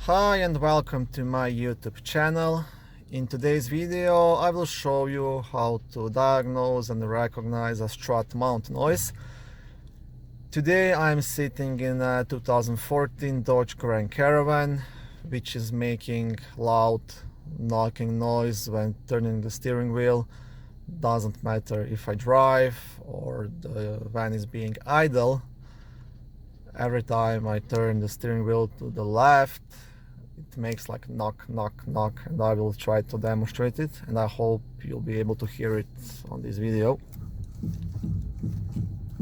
Hi and welcome to my YouTube channel. In today's video I will show you how to diagnose and recognize a strut mount noise. Today I'm sitting in a 2014 Dodge Grand Caravan, which is making loud knocking noise when turning the steering wheel. Doesn't matter if I drive or the van is being idle. Every time I turn the steering wheel to the left, it makes like knock, knock, knock, and I will try to demonstrate it, and I hope you'll be able to hear it on this video.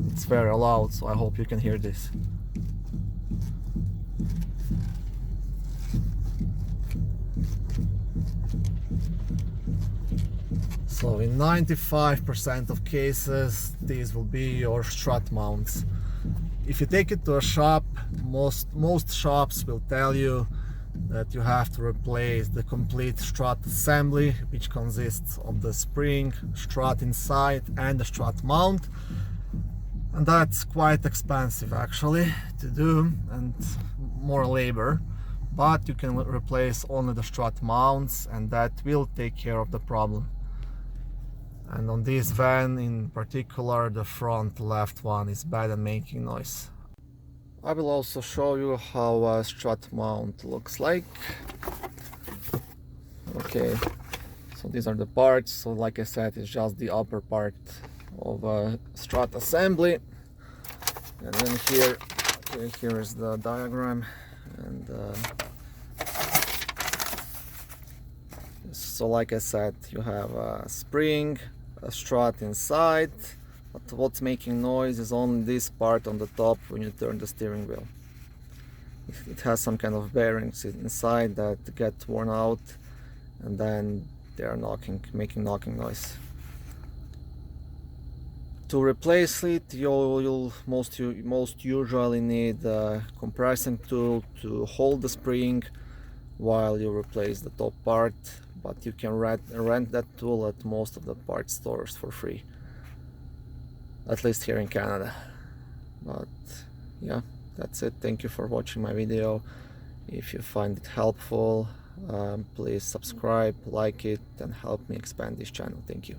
It's very loud, so I hope you can hear this. So in 95% of cases, these will be your strut mounts. If you take it to a shop, most shops will tell you that you have to replace the complete strut assembly, which consists of the spring, strut inside and the strut mount, and that's quite expensive actually to do and more labor, but you can replace only the strut mounts and that will take care of the problem. And on this van in particular, the front left one is bad and making noise. I will also show you how a strut mount looks like. Okay, so these are the parts. So like I said, it's just the upper part of a strut assembly. And then here, okay, here is the diagram. And so like I said, you have a spring, a strut inside, but what's making noise is only this part on the top when you turn the steering wheel. It has some kind of bearings inside that get worn out, and then they are making knocking noise. To replace it, you'll most usually need a compressing tool to hold the spring while you replace the top part, but you can rent that tool at most of the parts stores for free, at least here in Canada. But yeah, that's it. Thank you for watching my video. If you find it helpful, please subscribe, like it, and help me expand this channel. Thank you.